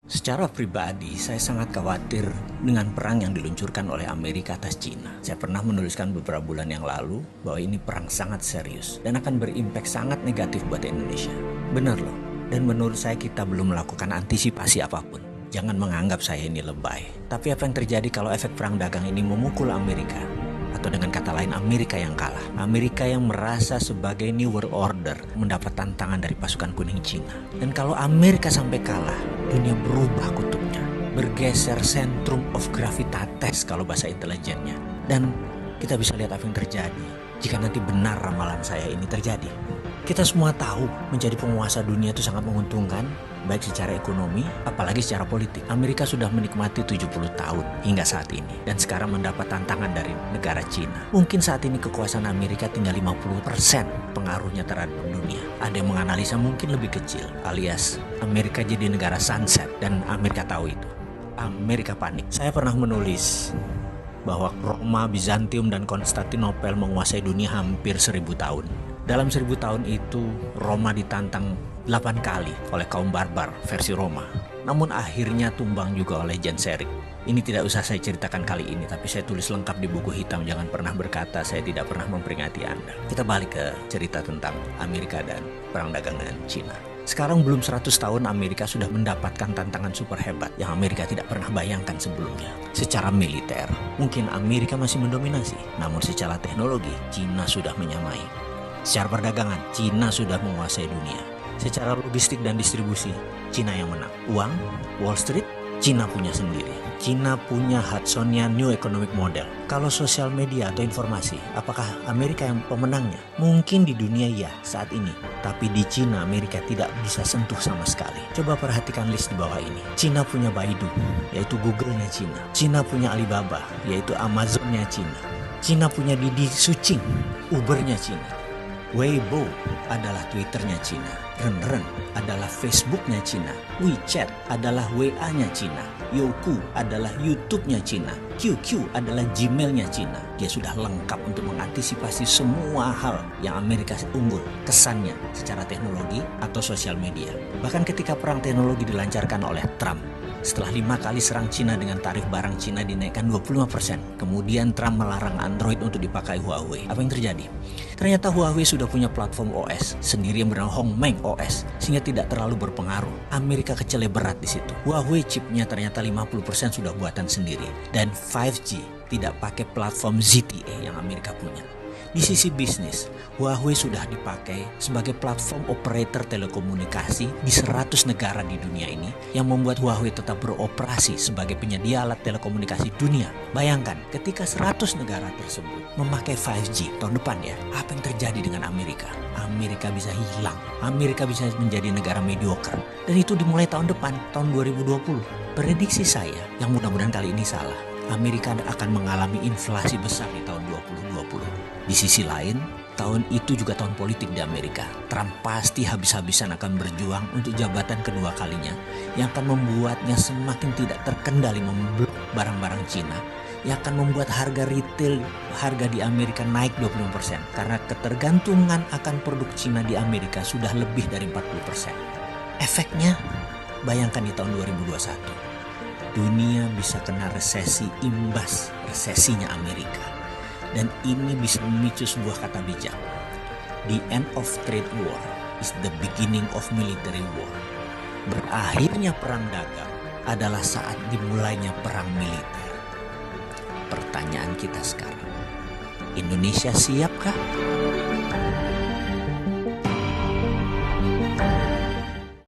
Secara pribadi, saya sangat khawatir dengan perang yang diluncurkan oleh Amerika atas Cina. Saya pernah menuliskan beberapa bulan yang lalu bahwa ini perang sangat serius dan akan berimpak sangat negatif buat Indonesia. Benar loh, dan menurut saya kita belum melakukan antisipasi apapun. Jangan menganggap saya ini lebay. Tapi apa yang terjadi kalau efek perang dagang ini memukul Amerika? Atau dengan kata lain Amerika yang kalah. Amerika yang merasa sebagai New World Order mendapat tantangan dari pasukan kuning Cina. Dan kalau Amerika sampai kalah, dunia berubah kutubnya. Bergeser centrum of gravitatis kalau bahasa intelijennya. Dan kita bisa lihat apa yang terjadi jika nanti benar ramalan saya ini terjadi. Kita semua tahu menjadi penguasa dunia itu sangat menguntungkan, baik secara ekonomi, apalagi secara politik. Amerika sudah menikmati 70 tahun hingga saat ini, dan sekarang mendapat tantangan dari negara Cina. Mungkin saat ini kekuasaan Amerika tinggal 50% pengaruhnya terhadap dunia. Ada yang menganalisa mungkin lebih kecil, alias Amerika jadi negara sunset, dan Amerika tahu itu. Amerika panik. Saya pernah menulis bahwa Roma, Bizantium, dan Konstantinopel menguasai dunia hampir 1000 tahun. Dalam 1000 tahun itu, Roma ditantang 8 kali oleh kaum barbar versi Roma. Namun akhirnya tumbang juga oleh Genseric. Ini tidak usah saya ceritakan kali ini, tapi saya tulis lengkap di buku hitam. Jangan pernah berkata saya tidak pernah memperingati Anda. Kita balik ke cerita tentang Amerika dan perang dagang dengan Cina. Sekarang belum 100 tahun Amerika sudah mendapatkan tantangan super hebat yang Amerika tidak pernah bayangkan sebelumnya. Secara militer, mungkin Amerika masih mendominasi. Namun secara teknologi, Cina sudah menyamai. Secara perdagangan, Cina sudah menguasai dunia. Secara logistik dan distribusi, Cina yang menang. Uang, Wall Street, Cina punya sendiri. Cina punya Hudsonian New Economic Model. Kalau sosial media atau informasi, apakah Amerika yang pemenangnya? Mungkin di dunia ya saat ini. Tapi di Cina, Amerika tidak bisa sentuh sama sekali. Coba perhatikan list di bawah ini. Cina punya Baidu, yaitu Google-nya Cina. Cina punya Alibaba, yaitu Amazon-nya Cina. Cina punya Didi Sucing, Uber-nya Cina. Weibo adalah Twitter-nya Cina. Renren adalah Facebook-nya Cina. WeChat adalah WA-nya Cina. Youku adalah YouTube-nya Cina. QQ adalah Gmail-nya Cina. Dia sudah lengkap untuk mengantisipasi semua hal yang Amerika unggul kesannya secara teknologi atau sosial media. Bahkan ketika perang teknologi dilancarkan oleh Trump, setelah 5 kali serang Cina dengan tarif barang Cina dinaikkan 25%. Kemudian Trump melarang Android untuk dipakai Huawei. Apa yang terjadi? Ternyata Huawei sudah punya platform OS sendiri yang bernama Hongmeng OS, sehingga tidak terlalu berpengaruh. Amerika keceleberat di situ. Huawei chipnya ternyata 50% sudah buatan sendiri. Dan 5G tidak pakai platform ZTE yang Amerika punya. Di sisi bisnis, Huawei sudah dipakai sebagai platform operator telekomunikasi di 100 negara di dunia ini yang membuat Huawei tetap beroperasi sebagai penyedia alat telekomunikasi dunia. Bayangkan, ketika 100 negara tersebut memakai 5G tahun depan ya, apa yang terjadi dengan Amerika? Amerika bisa hilang. Amerika bisa menjadi negara mediocre. Dan itu dimulai tahun depan, tahun 2020. Prediksi saya, yang mudah-mudahan kali ini salah, Amerika akan mengalami inflasi besar di tahun 2020. Di sisi lain, tahun itu juga tahun politik di Amerika. Trump pasti habis-habisan akan berjuang untuk jabatan kedua kalinya yang akan membuatnya semakin tidak terkendali memblok barang-barang Cina, yang akan membuat harga retail di Amerika naik 25% karena ketergantungan akan produk Cina di Amerika sudah lebih dari 40%. Efeknya, bayangkan di tahun 2021. Dunia bisa kena resesi imbas resesinya Amerika. Dan ini bisa memicu sebuah kata bijak. The end of trade war is the beginning of military war. Berakhirnya perang dagang adalah saat dimulainya perang militer. Pertanyaan kita sekarang, Indonesia siapkah?